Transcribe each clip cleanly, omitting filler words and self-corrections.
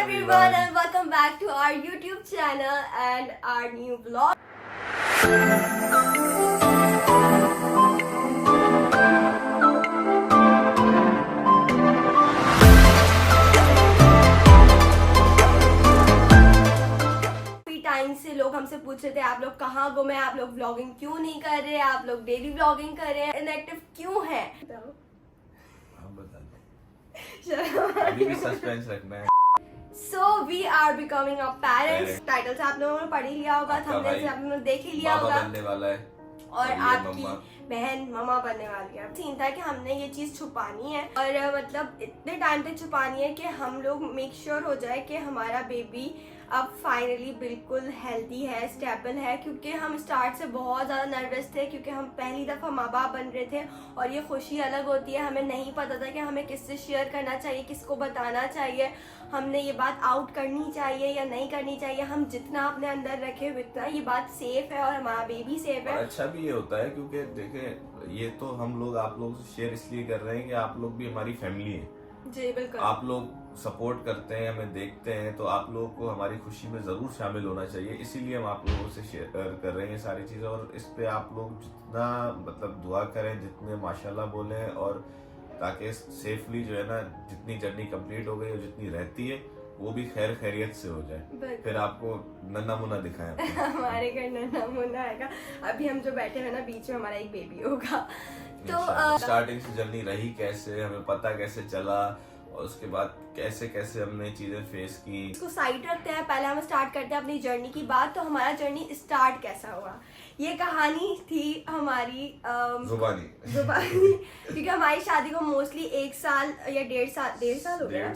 everyone and welcome back to our YouTube channel and our new vlog. Time से लोग हमसे पूछ रहे थे आप लोग कहाँ गुम है, आप लोग व्लॉगिंग क्यों नहीं कर रहे, आप लोग डेली व्लॉगिंग कर रहे हैं, इनएक्टिव क्यों है? अभी भी सस्पेंस रखना है। So we are becoming a parents. Title से आप लोगों ने पढ़ ही लिया होगा, थंबनेल से आप लोगों ने देख ही लिया होगा। बनने वाला है और आपकी बहन मामा बनने वाली है। सीन था कि हमने ये चीज छुपानी है और मतलब इतने टाइम तक छुपानी है कि हम लोग मेक श्योर हो जाए कि हमारा बेबी अब फाइनली बिल्कुल हेल्दी है, स्टेबल है। क्योंकि हम स्टार्ट से बहुत ज़्यादा नर्वस थे क्योंकि हम पहली दफ़ा माँ बाप बन रहे थे और ये खुशी अलग होती है। हमें नहीं पता था कि हमें किससे शेयर करना चाहिए, किसको बताना चाहिए, हमने ये बात आउट करनी चाहिए या नहीं करनी चाहिए। हम जितना अपने अंदर रखे उतना ये बात सेफ है और हमारा बेबी सेफ है। अच्छा भी ये होता है क्योंकि देखें ये तो हम लोग आप लोग शेयर इसलिए कर रहे हैं कि आप लोग भी हमारी फैमिली है। जी बिल्कुल। आप लोग सपोर्ट करते हैं, हमें देखते हैं, तो आप लोगों को हमारी खुशी में जरूर शामिल होना चाहिए। इसीलिए हम आप लोगों से शेयर कर रहे हैं ये सारी चीजें। और इस पे आप लोग जितना मतलब दुआ करें, जितने माशाल्लाह बोलें, और ताकि सेफली जो है ना जितनी जर्नी कंप्लीट हो गई और जितनी रहती है वो भी खैर खैरियत से हो जाए। फिर आपको नन्ना मुन्ना दिखाएं हमारे घर नन्ना मुन्ना आएगा। अभी हम जो बैठे हैं ना बीच में हमारा एक बेबी होगा। तो स्टार्टिंग से जर्नी रही कैसे, हमें पता कैसे चला और उसके बाद कैसे कैसे हमने चीजें फेस की, इसको साइड रखते हैं। पहले हम स्टार्ट करते हैं अपनी जर्नी की बात। तो हमारा जर्नी स्टार्ट कैसा हुआ, ये कहानी थी हमारी जुबानी क्योंकि हमारी शादी को मोस्टली 1 साल या 1.5 साल हो गया।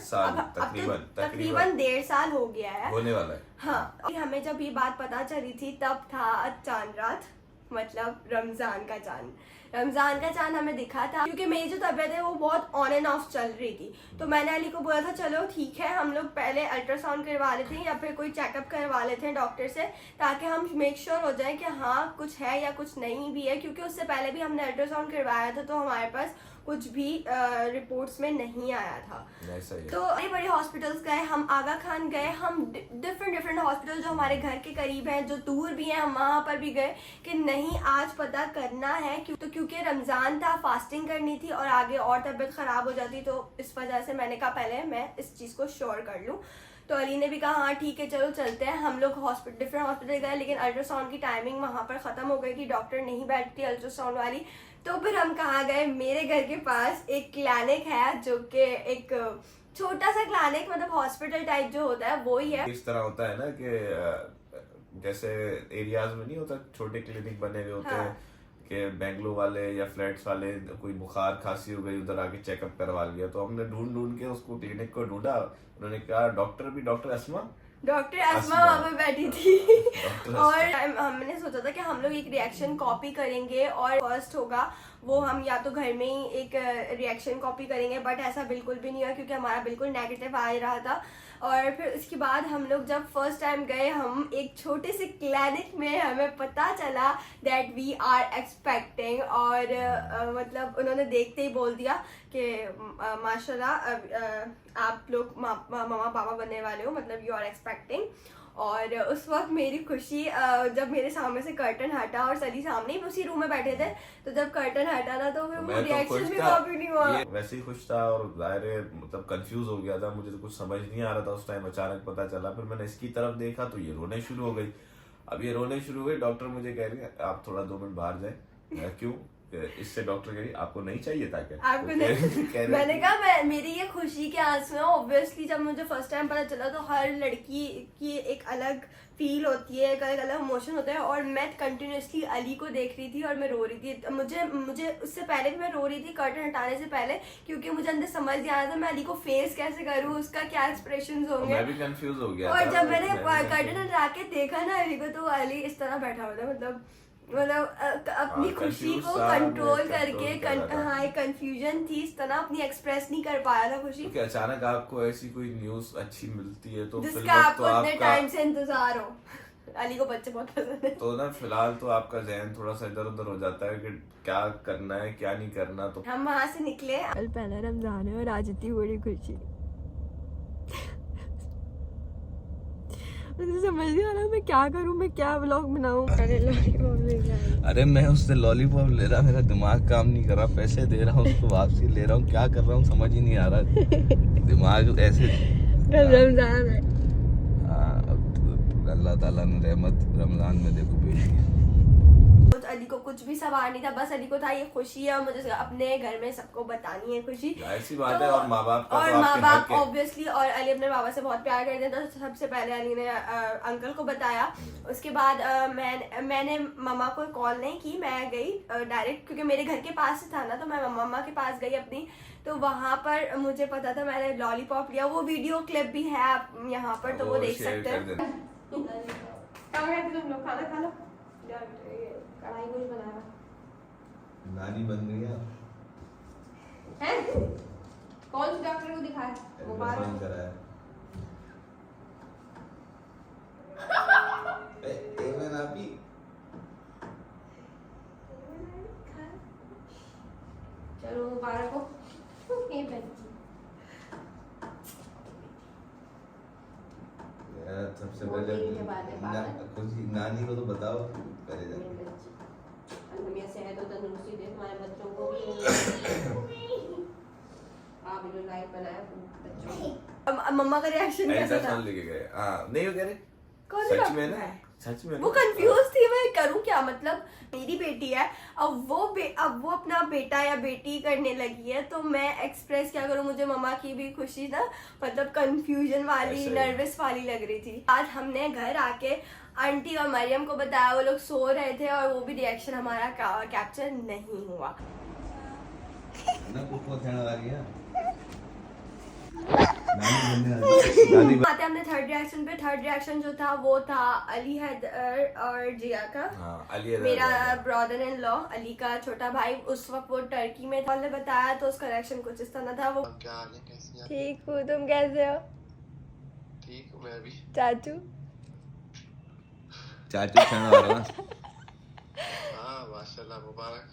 तकरीबन 1.5 साल हो गया है, होने वाला है। हाँ, हमें जब ये बात पता चली थी तब था चांद रात, मतलब रमजान का चांद। रमजान का चांद हमें दिखा था क्योंकि मेरी जो तबीयत है वो बहुत ऑन एंड ऑफ चल रही थी। तो मैंने अली को बोला था चलो ठीक है, हम लोग पहले अल्ट्रासाउंड करवा लेते हैं या फिर कोई चेकअप करवा लेते हैं डॉक्टर से, ताकि हम मेक श्योर हो जाए कि हाँ कुछ है या कुछ नहीं भी है। क्योंकि उससे पहले भी हमने अल्ट्रासाउंड करवाया था तो हमारे पास कुछ भी रिपोर्ट्स में नहीं आया था। तो बड़े बड़े हॉस्पिटल्स गए, हम आगा खान गए, हम डिफरेंट हॉस्पिटल जो हमारे घर के करीब हैं, जो दूर भी हैं, हम वहाँ पर भी गए कि नहीं आज पता करना है। तो क्योंकि रमज़ान था, फास्टिंग करनी थी और आगे और तबीयत ख़राब हो जाती, तो इस वजह से मैंने कहा पहले मैं इस चीज़ को श्योर कर लूँ। तो अली ने भी कहा हाँ ठीक है चलो चलते हैं। हम लोग डिफरेंट हॉस्पिटल गए, लेकिन अल्ट्रासाउंड की टाइमिंग वहाँ पर ख़त्म हो गई थी, डॉक्टर नहीं बैठती अल्ट्रासाउंड वाली। तो फिर हम कहाँ गए, मेरे घर के पास एक क्लिनिक है जो कि एक छोटा सा क्लिनिक, मतलब हॉस्पिटल टाइप जो होता है वो ही है। इस तरह होता है ना कि जैसे एरियाज में नहीं होता छोटे क्लिनिक बने हुए होते हैं कि बेंगलुरु वाले या फ्लैट्स वाले कोई बुखार खांसी हो गई उधर आके चेकअप करवा लिया। तो हमने ढूंढ के उसको क्लिनिक को ढूंढा, उन्होंने कहा डॉक्टर अस्मा वहाँ पे बैठी थी और हमने सोचा था कि हम लोग एक रिएक्शन कॉपी करेंगे और फर्स्ट होगा वो हम या तो घर में ही एक रिएक्शन कॉपी करेंगे, बट ऐसा बिल्कुल भी नहीं हुआ क्योंकि हमारा बिल्कुल नेगेटिव आ रहा था। और फिर उसके बाद हम लोग जब फर्स्ट टाइम गए, हम एक छोटे से क्लिनिक में, हमें पता चला दैट वी आर एक्सपेक्टिंग। और मतलब उन्होंने देखते ही बोल दिया कि माशाल्लाह आप लोग मामा पापा बनने वाले हो, मतलब यू आर एक्सपेक्टिंग। और उस वक्त मेरी खुशी जब मेरे सामने से कर्टन हटा और सली सामने ही उसी रूम में बैठे थे, तो जब कर्टन हटा ना तो फिर वो रिएक्शन भी कॉपी नहीं हुआ। वैसे ही खुश था और जाहिर है मतलब कंफ्यूज हो गया था, मुझे तो कुछ समझ नहीं आ रहा था उस टाइम। अचानक पता चला, फिर मैंने इसकी तरफ देखा तो ये रोने शुरू हो गई। अब ये रोने शुरू हो गई, डॉक्टर मुझे कह रही है आप थोड़ा 2 मिनट बाहर जाए। क्यों? इससे डॉक्टर कह रही आपको नहीं चाहिए था क्या? आपको नहीं मैंने कहा मेरी ये खुशी के आंसू हैं। ऑब्वियसली जब मुझे फर्स्ट टाइम पता चला तो हर लड़की की एक अलग फील होती है, एक अलग इमोशन होता है। और मैं कंटिन्यूसली अली को देख रही थी और मैं रो रही थी। मुझे उससे पहले भी मैं रो रही थी कर्टन हटाने से पहले, क्योंकि मुझे अंदर समझ नहीं आ रहा था मैं अली को फेस कैसे करूँ, उसका क्या एक्सप्रेशन होंगे। मैं भी कंफ्यूज हो गया और जब मैंने कर्टन हटा के देखा ना अली को, तो अली इस तरह बैठा हुआ था, मतलब अपनी खुशी को कंट्रोल करके हाँ एक कंफ्यूजन थी, इस तरह अपनी एक्सप्रेस नहीं कर पाया था खुशी। क्योंकि अचानक आपको ऐसी कोई न्यूज अच्छी मिलती है तो जिसका आपको इतने टाइम से इंतजार हो। अली को बच्चे बहुत पसंद है, तो ना फिलहाल तो आपका जहन थोड़ा सा इधर उधर हो जाता है कि क्या करना है क्या नहीं करना। तो हम वहाँ से निकले, कल पहला रमजान है और आज इतनी बड़ी खुशी मुझे समझ नहीं आ रहा मैं क्या करूं, मैं क्या व्लॉग बनाऊं। अरे लॉलीपॉप ले गया। अरे मैं उससे लॉलीपॉप ले रहा, मेरा दिमाग काम नहीं कर रहा, पैसे दे रहा हूँ उसको, वापसी ले रहा हूँ, क्या कर रहा हूँ समझ ही नहीं आ रहा, दिमाग ऐसे। रमजान है। हाँ, अब अल्लाह ताला ने रहमत रमजान में देखो भेजी है। अली को कुछ भी सवाल नहीं था, बस अली को था ये खुशी है और मुझे अपने घर में सबको बतानी है खुशी। ऐसी बात है। और माँ बाप का और तो माँ आपके बाप हक है। ऑब्वियसली, और अली अपने बाबा से बहुत प्यार करते हैं तो सबसे पहले अली ने अंकल को बताया। उसके बाद मैंने मम्मा को कॉल नहीं की, मैं गई डायरेक्ट, क्योंकि मेरे घर के पास से था ना, तो मैं मम्मा के पास गई अपनी। तो वहाँ पर मुझे पता था, मैंने लॉलीपॉप लिया, वो वीडियो क्लिप भी है आप यहाँ पर, तो वो देख शेयर सकते कर हैं। देना। तुम लोग खाना खा लो, कढ़ाई कुछ बनाया नानी बन गई है। कौन से डॉक्टर को दिखाया? मुबारक कराया। चलो मुबारक हो। ये बच्ची सबसे वो पहले देने के बाद है बात। खुशी नानी को तो बताओ पहले ये जाके। बच्ची अल्लाह सेहत और तंदुरुस्ती दे तुम्हारे बच्चों को भी। आप जो लाइफ बनाया बच्चों। मम्मा का रिएक्शन कैसा था? लेके गए। हाँ नहीं वो कह रहे कौन सा सच में डॉक्टर ना, है? सच में वो कंफ्यूज थी, मैं करूं क्या, मतलब मेरी बेटी है, अब वो अपना बेटा या बेटी करने लगी है, तो मैं एक्सप्रेस क्या करूं, मुझे मम्मा की भी खुशी ना, मतलब कंफ्यूजन वाली, ऐसे ही। नर्वस वाली लग रही थी। आज हमने घर आके आंटी और मरियम को बताया, वो लोग सो रहे थे और वो भी रिएक्शन हमारा कैप्चर नहीं हुआ। ना कुछ कहने वाली है नानी आते हमने थर्ड रिएक्शन पे। थर्ड रिएक्शन जो था वो था अली हैदर और जिया का। हाँ, अली हैदर मेरा का। ब्रदर इन लॉ, अली का छोटा भाई, उस वक्त वो टर्की में था। ने बताया तो उसका रिएक्शन कुछ इस तरह था। वो क्या हाल है, कैसी हैं आप? ठीक हूँ, तुम कैसे हो? ठीक हूँ मैं भी। चाचू चाचू खाना वाला हाँ माशाल्लाह, मुबारक।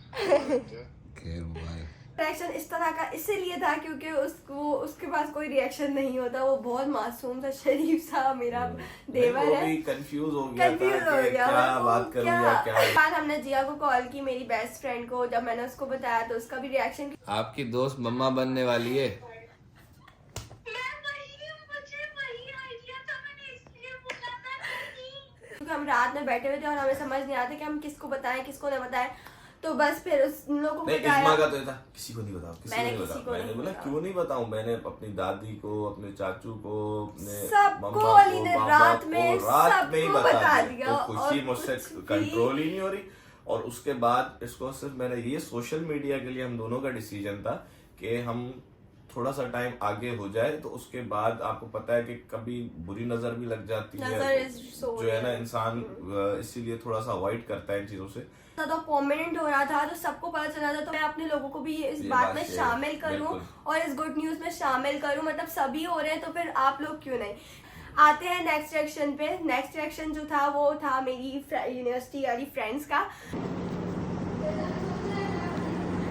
खैर मुबारक। रिएक्शन इस तरह का इसीलिए था क्योंकि उसके पास कोई रिएक्शन नहीं होता। वो बहुत मासूम सा, शरीफ सा मेरा देवर वो है। भी कंफ्यूज हो गया कंफ्यूज था हो कि गया क्या वो, बात करूं क्या? या क्या। बाद हमने जिया को कॉल की, मेरी बेस्ट फ्रेंड को। जब मैंने उसको बताया तो उसका भी रिएक्शन। आपकी दोस्त मम्मा बनने वाली है। क्योंकि हम रात में बैठे हुए थे और हमें समझ नहीं आता कि हम किसको बताएं किसको न बताएं, तो बस फिर उन लोगों को नहीं बताया। इस्मा का तो था किसी को नहीं बताओ, मैंने किसी को मैंने नहीं बोला बताया। क्यों नहीं बताऊं, मैंने अपनी दादी को, अपने चाचू को, अपने सबको मम्मा अली को, ने पापा रात को, में रात में ही सबको बता दिया। तो खुशी और मुझसे कुछ भी- कंट्रोल ही नहीं हो रही। और उसके बाद इसको सिर्फ मैंने ये सोशल मीडिया के लिए हम दोनों का डिसीजन था कि हम थोड़ा सा टाइम आगे हो जाए, तो उसके बाद आपको पता है कि कभी बुरी नजर भी लग जाती नजर है, is so जो है ना real। इंसान इसीलिए थोड़ा सा अवॉइड करता है इन चीजों से। ज्यादा कॉम्बिनेंट हो रहा था तो सबको पता चला था, तो मैं अपने लोगों को भी इस ये बात बात में शेयर- शामिल करूं बिल्कुल। और इस गुड न्यूज में शामिल करूं। मतलब सभी हो रहे हैं तो फिर आप लोग क्यों नहीं। आते हैं नेक्स्ट रिएक्शन पे। नेक्स्ट रिएक्शन जो था वो था मेरी यूनिवर्सिटी वाली फ्रेंड्स का।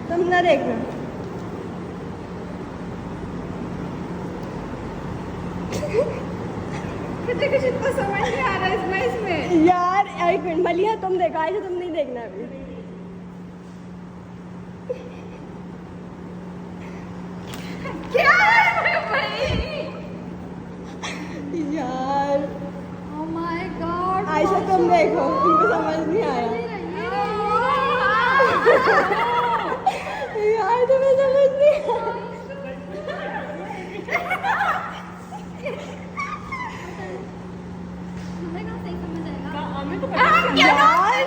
तुम ना देखना। मुझे कुछ इतना समझ नहीं आ रहा इसमें यार एक मिनट, मलिया तुम देखो, ऐसे तुम नहीं देखना अभी। क्या है भाई? यार Oh my God! आयशा तुम देखो, तुमको समझ नहीं आया। यार तुम्हें समझ नहीं आया। हमें कहाँ सही समझ आएगा? हमें तो यार, यार ये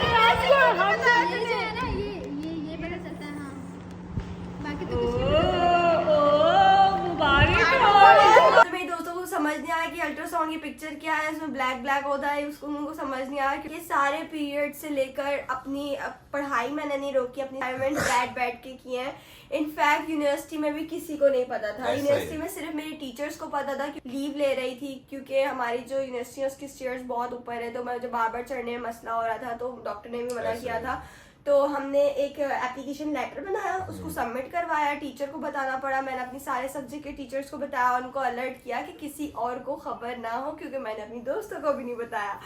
जो है ना, ये पता चलता है। हाँ, बाकी तो कुछ नहीं पता तो मेरे दोस्तों को समझ नहीं आया कि अल्ट्रासाउंड की पिक्चर क्या है, उसमें ब्लैक ब्लैक होता है, उसको उनको समझ नहीं आया। क्योंकि सारे पीरियड से लेकर अपनी पढ़ाई मैंने नहीं रोकी, अपनी असाइनमेंट बैठ के किए हैं। इनफैक्ट यूनिवर्सिटी में भी किसी को नहीं पता था। ऐसा ही। यूनिवर्सिटी में सिर्फ मेरे टीचर्स को पता था कि लीव ले रही थी, क्योंकि हमारी जो यूनिवर्सिटी है उसकी स्टेयर्स बहुत ऊपर है, तो मुझे बार बार चढ़ने में मसला हो रहा था, तो डॉक्टर ने भी मना ऐसा किया ही। था। तो हमने एक एप्लीकेशन लेटर बनाया, उसको सबमिट करवाया, टीचर को बताना पड़ा, मैंने अपनी सारे सब्जेक्ट के टीचर्स को बताया, उनको अलर्ट किया कि किसी और को खबर ना हो, क्योंकि मैंने अपनी दोस्तों को भी नहीं बताया।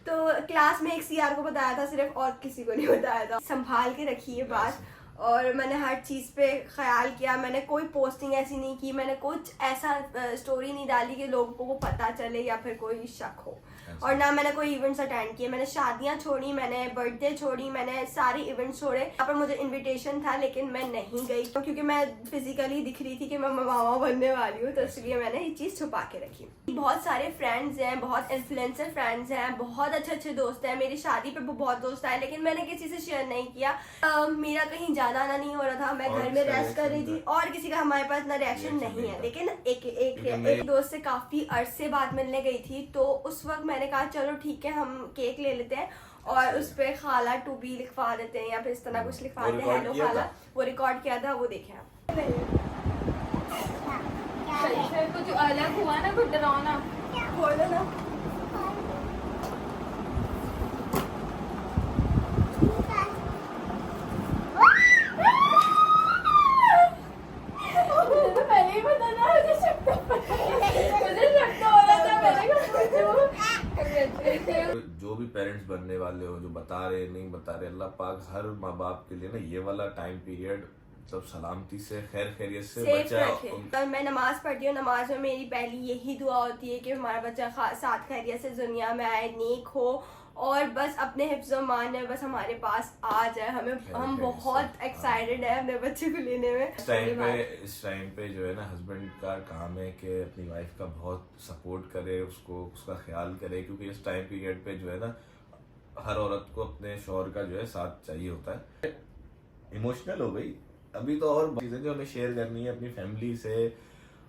तो क्लास में एक सीआर को बताया था सिर्फ, और किसी को नहीं बताया था। संभाल के रखी ये बात, और मैंने हर चीज़ पे ख्याल किया। मैंने कोई पोस्टिंग ऐसी नहीं की, मैंने कुछ ऐसा स्टोरी नहीं डाली कि लोगों को पता चले या फिर कोई शक हो, और ना मैंने कोई इवेंट्स अटेंड किए। मैंने शादियां छोड़ी, मैंने बर्थडे छोड़ी, मैंने सारे इवेंट्स छोड़े। यहाँ पर मुझे इनविटेशन था लेकिन मैं नहीं गई, क्योंकि मैं फिजिकली दिख रही थी कि मैं मामा बनने वाली हूँ, तो इसलिए मैंने ये चीज़ छुपा के रखी। बहुत सारे फ्रेंड्स हैं, बहुत इन्फ्लुएंसर फ्रेंड्स हैं, बहुत अच्छे दोस्त हैं। मेरी शादी पे बहुत दोस्त आए, लेकिन मैंने किसी से शेयर नहीं किया। मेरा कहीं जाना आना नहीं हो रहा था, मैं घर में रेस्ट कर रही थी, और किसी का हमारे पास ना रिएक्शन नहीं है। लेकिन एक दोस्त से काफी अर्से बाद मिलने गई थी, तो उस वक्त मैंने कहा चलो ठीक है, हम केक ले लेते हैं और उस पे खाला टू बी लिखवा देते हैं, या फिर इस तरह कुछ लिखवाते हैं, हेलो खाला। वो रिकॉर्ड किया था, वो देखे आप। कुछ अलग हुआ ना, कुछ डरावना बोलो ना। पहले ही बताना, मुझे शक तो हो रहा था, मैंने जो भी पेरेंट्स बनने वाले हो, जो बता रहे नहीं बता रहे, अल्लाह पाक हर माँ बाप के लिए ना ये वाला टाइम पीरियड सब सलामती से खैर खैरियत से सेफ बचा। रखे। मैं नमाज पढ़ती हूँ, नमाज में मेरी पहली यही दुआ होती है कि हमारा बच्चा साथ खैरियत से दुनिया में आए, नेक हो, और बस अपने हिफ्ज़ मान में बस हमारे पास आ जाए। हम बहुत एक्साइटेड है अपने बच्चे को लेने में। इस टाइम पे जो है ना, हस्बैंड का काम है कि अपनी वाइफ का बहुत सपोर्ट करे, उसका ख्याल करे, क्योंकि इस टाइम पीरियड पे जो है ना, हर औरत को अपने शौहर का जो है साथ चाहिए होता है। इमोशनल हो गई अभी तो, और चीजें जो हमें शेयर करनी है अपनी फैमिली से,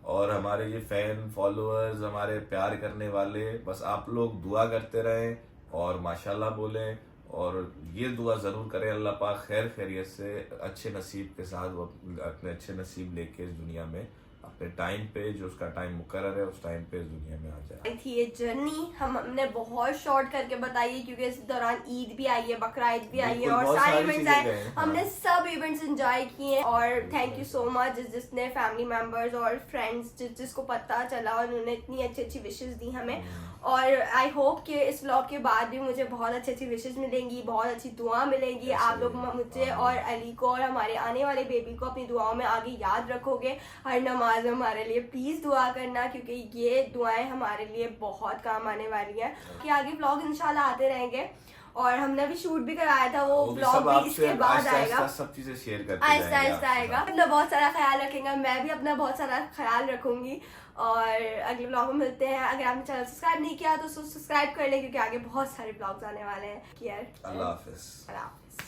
और हमारे ये फैन फॉलोअर्स, हमारे प्यार करने वाले, बस आप लोग दुआ करते रहें और माशाल्लाह बोलें, और ये दुआ जरूर करें अल्लाह पाक खैर खैरियत से अच्छे नसीब के साथ वो अपने अच्छे नसीब लेके इस दुनिया में अपने टाइम पे, जो उसका टाइम मुकर्रर है उस टाइम पे इस दुनिया में आ जाए। थी ये जर्नी हमने बहुत शॉर्ट करके बताई है, क्योंकि इस दौरान ईद भी आई है, बकरा ईद भी आई है, और सारे इवेंट्स आए। हमने सब इवेंट्स एंजॉय किए, और थैंक यू सो मच जिसने फैमिली मेंबर्स और फ्रेंड्स जिसको पता चला, और उन्होंने इतनी अच्छी विशेस दी हमें। और आई होप कि इस व्लॉग के बाद भी मुझे बहुत अच्छी विशेस मिलेंगी, बहुत अच्छी दुआ मिलेंगी। आप लोग मुझे और अली को और हमारे आने वाले बेबी को अपनी दुआओं में आगे याद रखोगे। हर नमाज में हमारे लिए प्लीज दुआ करना, क्योंकि ये दुआएं हमारे लिए बहुत काम आने वाली हैं। कि आगे व्लॉग इंशाल्लाह आते रहेंगे, और हमने अभी शूट भी कराया था, वो व्लॉग भी इसके बाद आएगा, सब चीजें शेयर करते आहिस्ता आहिस्ता आएगा। अपना बहुत सारा ख्याल रखेंगे, मैं भी अपना बहुत सारा ख्याल रखूंगी, और अगले व्लॉग में मिलते हैं। अगर आपने चैनल सब्सक्राइब नहीं किया तो सब्सक्राइब कर लें, क्योंकि आगे बहुत सारे व्लॉग्स आने वाले हैं। अल्लाह हाफिज। अल्लाह हाफिज।